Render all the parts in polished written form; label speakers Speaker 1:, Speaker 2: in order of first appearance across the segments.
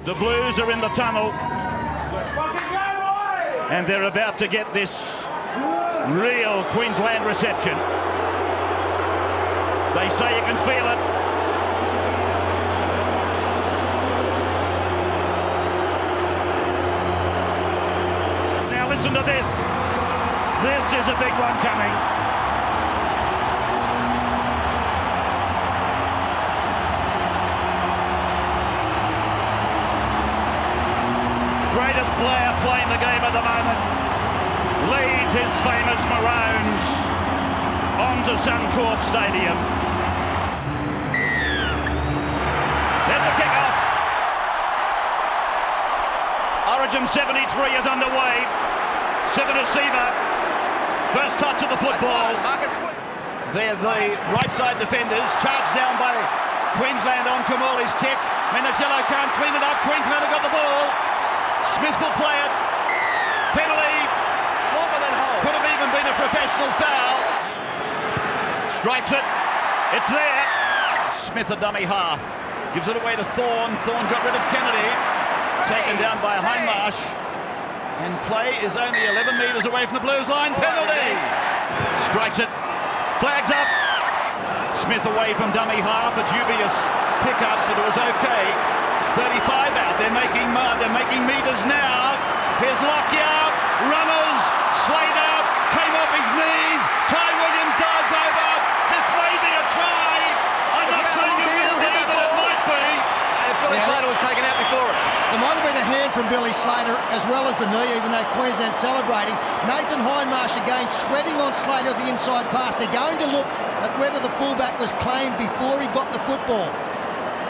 Speaker 1: The Blues are in the tunnel, and they're about to get this real Queensland reception. They say you can feel it. Now listen to this. This is a big one coming. Greatest player playing the game at the moment leads his famous Maroons onto Suncorp Stadium. There's the kickoff. Origin 73 is underway. Seven receiver. First touch of the football. They're the right side defenders, charged down by Queensland on Kamali's kick. Menachello can't clean it up. Queensland have got the ball. Smith will play it. Penalty. Could have even been a professional foul. Strikes it. It's there. Smith a dummy half. Gives it away to Thorne. Thorne got rid of Kennedy. Taken down by Hindmarsh. And play is only 11 metres away from the Blues line. Penalty. Strikes it. Flags up. Smith away from dummy half. A dubious pickup, but it was okay. 35 out. They're making meters now. Here's Lockyer. Runners. Slater came off his knees. Ty Williams dives over. This may be a try. I'm not saying it will be, but it might be.
Speaker 2: Billy Slater was taken out before it.
Speaker 3: There might have been a hand from Billy Slater as well as the knee, even though Queensland celebrating. Nathan Hindmarsh again sweating on Slater at the inside pass. They're going to look at whether the fullback was claimed before he got the football.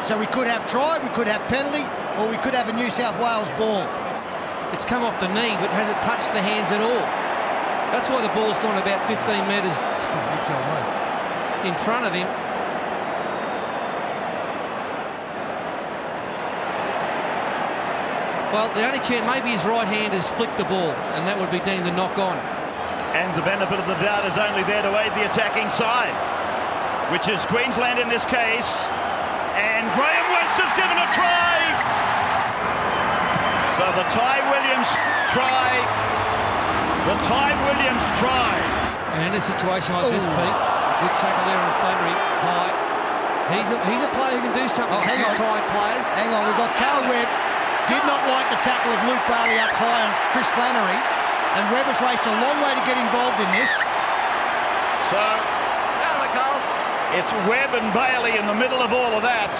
Speaker 3: So we could have try, we could have penalty, or we could have a New South Wales ball.
Speaker 4: It's come off the knee, but has it touched the hands at all? That's why the ball's gone about 15 metres in front of him. Well, the only chance, maybe his right hand has flicked the ball, and that would be deemed a knock on.
Speaker 1: And the benefit of the doubt is only there to aid the attacking side, which is Queensland in this case. And Graham West has given a try. So the Ty Williams try. The Ty Williams try.
Speaker 4: And in a situation like this, Pete, good tackle there on Flannery, high. He's a player who can do something.
Speaker 3: Hang on.
Speaker 4: Tied players.
Speaker 3: Hang on, we've got Carl Webb. Did not like the tackle of Luke Bailey up high on Chris Flannery. And Webb has raced a long way to get involved in this.
Speaker 1: So it's Webb and Bailey in the middle of all of that.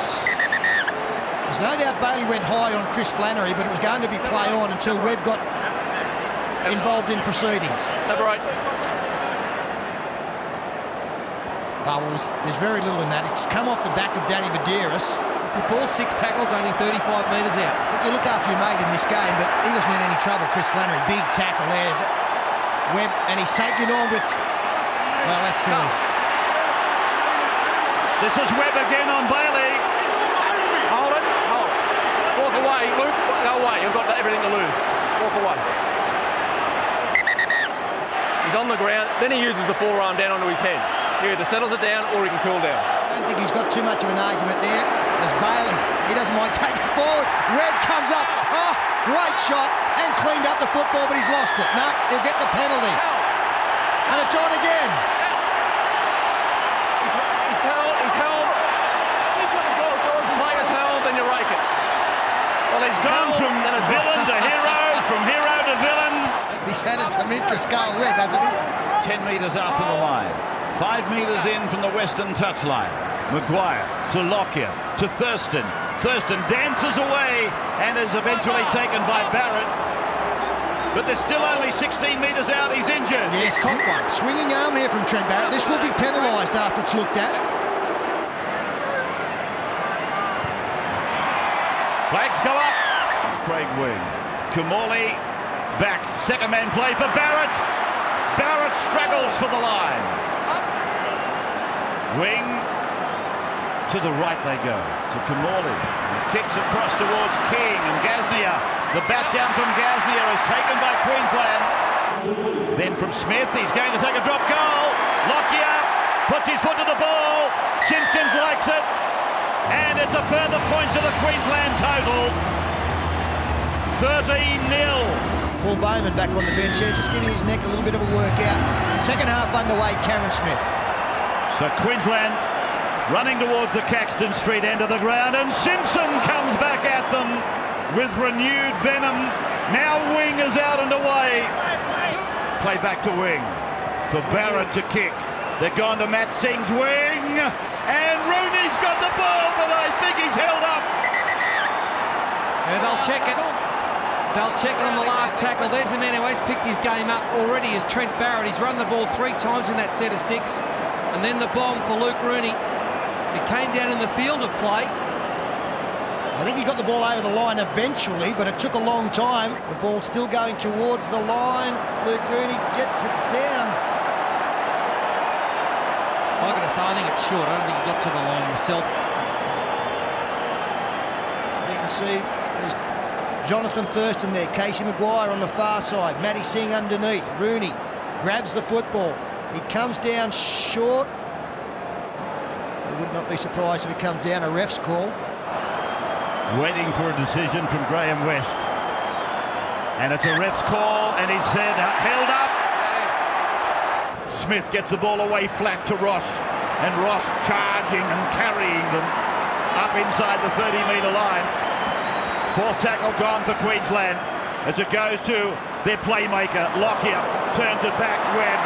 Speaker 3: There's no doubt Bailey went high on Chris Flannery, but it was going to be play on until Webb got involved in proceedings.
Speaker 2: Separate.
Speaker 3: Oh, well, there's very little in that. It's come off the back of Danny Medeiros.
Speaker 4: The ball, 6 tackles, only 35 metres out.
Speaker 3: You look after your mate in this game, but he wasn't in any trouble, Chris Flannery. Big tackle there. Webb, and he's taking on with... Well, that's silly.
Speaker 1: This is Webb again on Bailey.
Speaker 2: Hold it. Hold. Walk away, Luke. Go away. You've got everything to lose. Walk away. He's on the ground. Then he uses the forearm down onto his head. He either settles it down or he can cool down.
Speaker 3: I don't think he's got too much of an argument there. As Bailey, he doesn't mind taking forward. Webb comes up. Oh, great shot and cleaned up the football, but he's lost it. No, he'll get the penalty. And it's on again.
Speaker 2: He's held. Players held, then you rake it.
Speaker 1: Well, he's gone from villain to hero, from hero to villain.
Speaker 3: He's added some interest, Carl Webb, hasn't he?
Speaker 1: 10 metres out from the line. 5 metres in from the western touchline. Maguire to Lockyer to Thurston. Thurston dances away and is eventually taken by Barrett. But they're still only 16 metres out. He's injured.
Speaker 3: Yes, caught one. Swinging arm here from Trent Barrett. This will be penalised after it's looked at.
Speaker 1: Flags go up. Craig Wing. Kamali back. Second man play for Barrett. Barrett struggles for the line. Wing to the right they go. To Kamali. He kicks across towards King and Gaznia. The bat down from Gaznia is taken by Queensland. Then from Smith, he's going to take a drop goal. Lockyer puts his foot to the ball. Simpkins likes it. And it's a further point to the Queensland total. 13-0.
Speaker 3: Paul Bowen back on the bench here, just giving his neck a little bit of a workout. Second half underway, Cameron Smith.
Speaker 1: So Queensland running towards the Caxton Street end of the ground, and Simpson comes back at them with renewed venom. Now Wing is out and away. Play back to Wing for Barrett to kick. They're gone to Matt Singh's wing, and Rooney's got the ball, but I think he's held up.
Speaker 4: Yeah, they'll check it. They'll check it on the last tackle. There's the man who has picked his game up already, is Trent Barrett. He's run the ball 3 times in that set of 6. And then the bomb for Luke Rooney. It came down in the field of play.
Speaker 3: I think he got the ball over the line eventually, but it took a long time. The ball's still going towards the line. Luke Rooney gets it down.
Speaker 4: I've got to say, I think it's short. I don't think he got to the line myself.
Speaker 3: You can see there's Jonathan Thurston there, Casey Maguire on the far side, Matty Singh underneath. Rooney grabs the football. He comes down short. I would not be surprised if he comes down a ref's call.
Speaker 1: Waiting for a decision from Graham West. And it's a ref's call, and he's held up. Smith gets the ball away flat to Ross, and Ross charging and carrying them up inside the 30-metre line. 4th tackle gone for Queensland as it goes to their playmaker, Lockyer. Turns it back, Webb,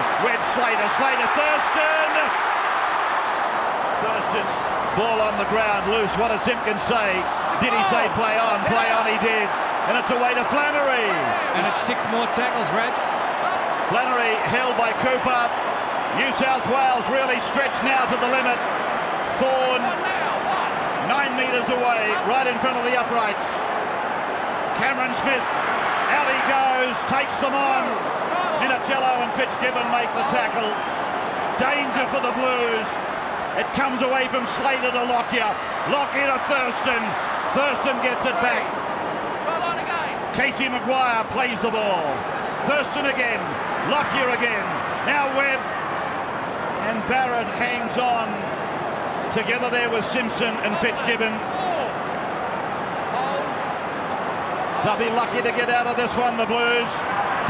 Speaker 1: Slater, Thurston! Thurston, ball on the ground, loose. What does Simpkins say? Did he say play on? Play on, he did. And it's away to Flannery.
Speaker 4: And it's 6 more tackles, Rabs.
Speaker 1: Flannery held by Cooper. New South Wales really stretched now to the limit. Thorne, 9 metres away, right in front of the uprights. Cameron Smith, out he goes, takes them on. Minicello and Fitzgibbon make the tackle. Danger for the Blues. It comes away from Slater to Lockyer. Lockyer to Thurston. Thurston gets it back. Casey Maguire plays the ball. Thurston again. Lockyer again. Now Webb. And Barrett hangs on. Together there with Simpson and Fitzgibbon. They'll be lucky to get out of this one, the Blues.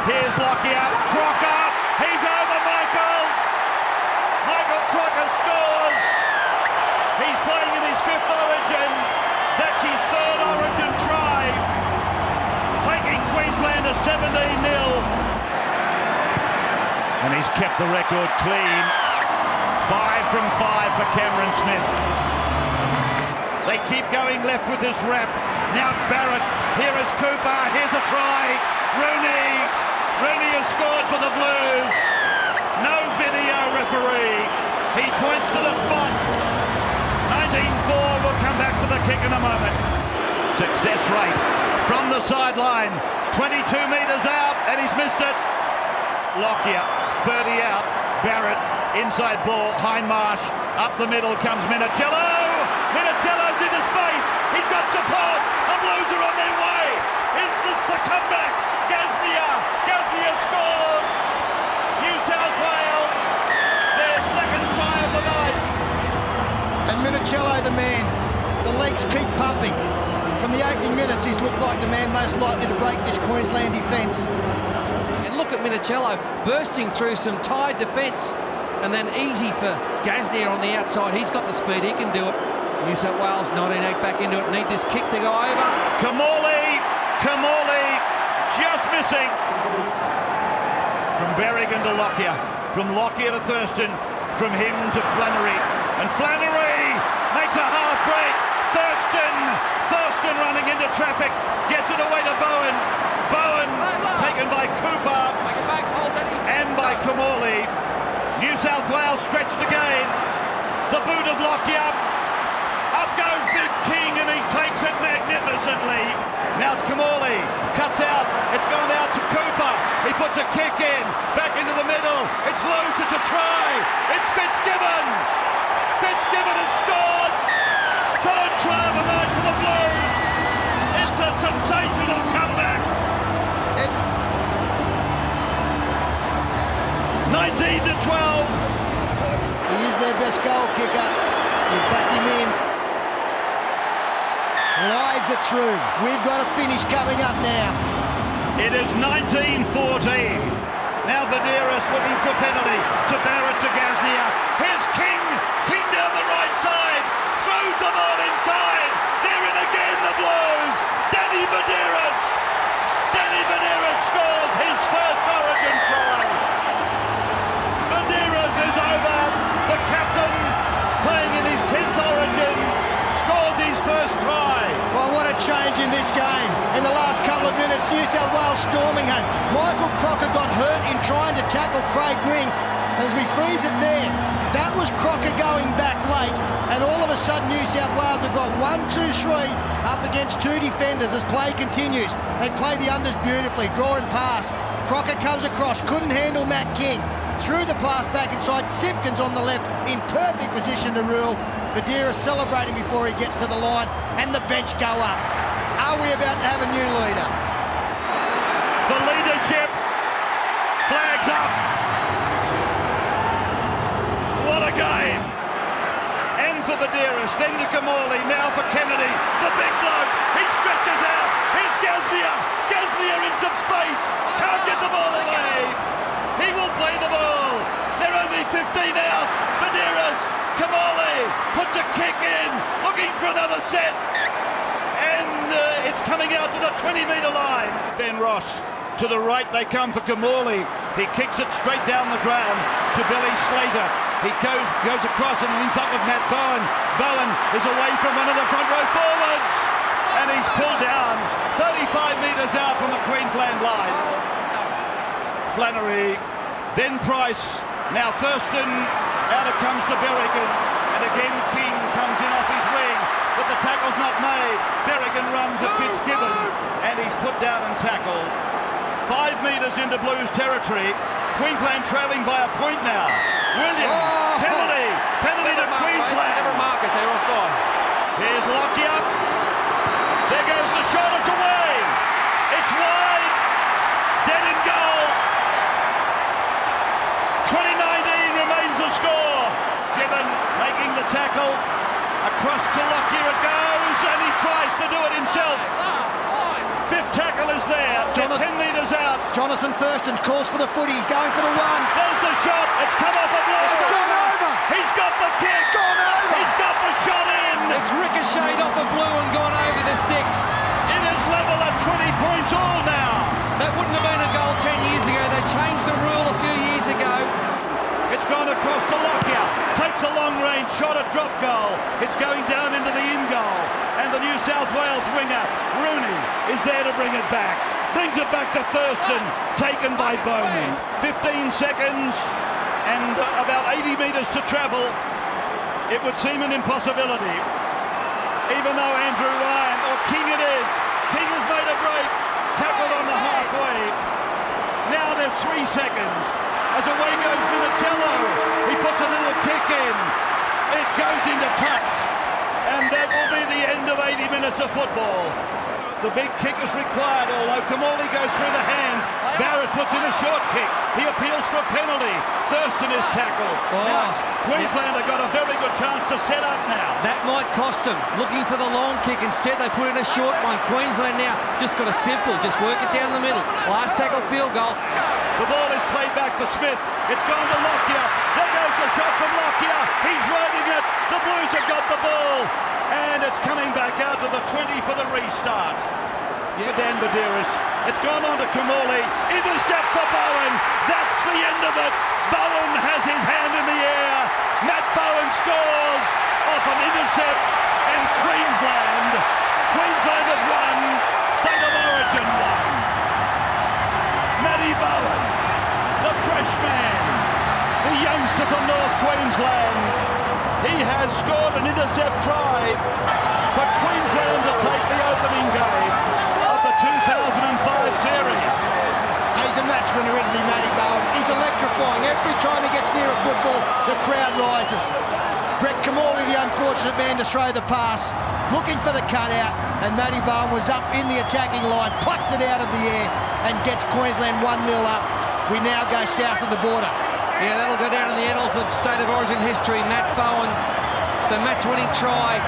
Speaker 1: Here's Lockyer. Crocker. He's over Michael. Michael Crocker scores. He's playing in his 5th origin. That's his 3rd origin try. Taking Queensland to 17-0. And he's kept the record clean. 5 from 5 for Cameron Smith. They keep going left with this wrap. Now it's Barrett. Here is Cooper. Here's a try. Rooney has scored for the Blues. No video referee. He points to the spot. 19-4. We'll come back for the kick in a moment. Success rate from the sideline. 22 metres out, and he's missed it. Lockyer, 30 out. Barrett, inside ball. Hindmarsh, up the middle comes Minicello. Minicello's into space. He's got support. The Blues are on their way. Is this the comeback? Gaznia scores. New South Wales, their 2nd try of the night.
Speaker 3: And Minicello, the man. The legs keep pumping. From the opening minutes, he's looked like the man most likely to break this Queensland defence.
Speaker 4: And look at Minicello bursting through some tied defence. And then easy for Gaznia on the outside. He's got the speed, he can do it. New South Wales 19-8 back into it. Need this kick to go over.
Speaker 1: Kamali, just missing. From Berrigan to Lockyer. From Lockyer to Thurston. From him to Flannery. And Flannery makes a half break. Thurston running into traffic. Gets it away to Bowen. Bowen taken by Cooper. And by Kamali. New South Wales stretched again. The boot of Lockyer. Up goes Big King, and he takes it magnificently. Now it's Kamali. Cuts out. It's gone out to Cooper. He puts a kick in. Back into the middle. It's loose. It's a try. It's Fitzgibbon. Fitzgibbon has scored. 3rd try of the night for the Blues. It's a sensational comeback. 19-12.
Speaker 3: He is their best goal kicker. You back him in. Slides it through. We've got a finish coming up now.
Speaker 1: It is 19-14. Now Badeiras looking for penalty. To Barrett, to Gaznia. Here's King. King down the right side. Throws the ball inside. They're in again, the Blues. Danny Badeiras. Danny Badeiras scores his first Origin try. Badeiras is over. The captain, playing in his 10th Origin, scores his first try.
Speaker 3: Well, what a change in this game. In the last couple of minutes, New South Wales storming home. Michael Crocker got hurt in trying to tackle Craig Wing. And as we freeze it there, that was Crocker going back late. And all of a sudden, New South Wales have got 1, 2, 3 up against 2 defenders as play continues. They play the unders beautifully, draw and pass. Crocker comes across, couldn't handle Matt King. Threw the pass back inside, Simpkins on the left in perfect position to rule. Badeiras celebrating before he gets to the line, and the bench go up. Are we about to have a new leader?
Speaker 1: For leadership, flags up. What a game. And for Badeiras, then to Kamali, now for Kennedy. The big bloke, he stretches out. Here's Gaznia. Gaznia in some space. Can't get the ball away. He will play the ball. They're only 15 out. Badeiras, Kamali puts a kick in, looking for another set. And it's coming out to the 20-metre line. Ben Ross. To the right they come for Kamali. He kicks it straight down the ground to Billy Slater. He goes across and links up with Matt Bowen. Bowen is away from one of the front row forwards. And he's pulled down 35 metres out from the Queensland line. Flannery, then Price. Now Thurston, out it comes to Berrigan. And again King comes in off his wing. But the tackle's not made. Berrigan runs at Fitzgibbon. And he's put down and tackled. 5 metres into Blues territory. Queensland trailing by a point now. Williams, penalty to Queensland.
Speaker 2: Never markers, they're offside.
Speaker 1: Here's Lockyer. There goes the shot, it's away. It's wide. Dead in goal. 2019 remains the score. Skibbon making the tackle. Across to Lockyer it goes, and he tries to do it himself. Fifth tackle is there. They're 10 metres out.
Speaker 3: Jonathan Thurston calls for the footy. He's going for the one.
Speaker 1: There's the shot. It's come off a blow.
Speaker 3: It's gone over.
Speaker 1: He's got the kick.
Speaker 3: It's gone over.
Speaker 1: He's got the shot in.
Speaker 4: It's ricocheted off a blue and gone over the sticks.
Speaker 1: It is level at 20 points all now.
Speaker 4: That wouldn't have been a goal 10 years ago. They changed the rule a few years ago.
Speaker 1: It's gone across to Lockyer. Takes a long-range shot at drop goal. It's going down into the in-goal. And the New South Wales winger, Rooney, is there to bring it back. Brings it back to Thurston, taken by Bowen. 15 seconds and about 80 metres to travel. It would seem an impossibility. Even though Andrew Ryan, or King it is, King has made a break, tackled on the halfway. Now there's 3 seconds. As away goes Minicello, he puts a little kick in. It goes into touch. And that will be the end of 80 minutes of football. The big kick is required, although Kamali goes through the hands. Barrett puts in a short kick. He appeals for a penalty. Thurston is tackled. Now, Queensland have got a very good chance to set up now.
Speaker 4: That might cost them. Looking for the long kick. Instead, they put in a short one. Queensland now just got a simple. Just work it down the middle. Last tackle, field goal.
Speaker 1: The ball is played back for Smith. It's gone to Lockyer. There goes the shot from Lockyer. He's riding it. The Blues have got the ball. And it's coming back out to the 20 for the restart. For Dan Badeiras. It's gone on to Kamali. Intercept for Bowen. That's the end of it. Bowen has his hand in the air. Matt Bowen scores off an intercept. And Queensland have won. State of Origin won. Matty Bowen, the fresh man, the youngster from North Queensland. He has scored an intercept try for Queensland to take the opening game of the 2005 series.
Speaker 3: He's a match winner, isn't he, Matty Bowen? He's electrifying. Every time he gets near a football, the crowd rises. Brett Kamali, the unfortunate man to throw the pass, looking for the cutout, and Matty Bowen was up in the attacking line, plucked it out of the air, and gets Queensland 1-0 up. We now go south of the border.
Speaker 4: Yeah, that'll go down in the annals of State of Origin history. Matt Bowen, the match-winning try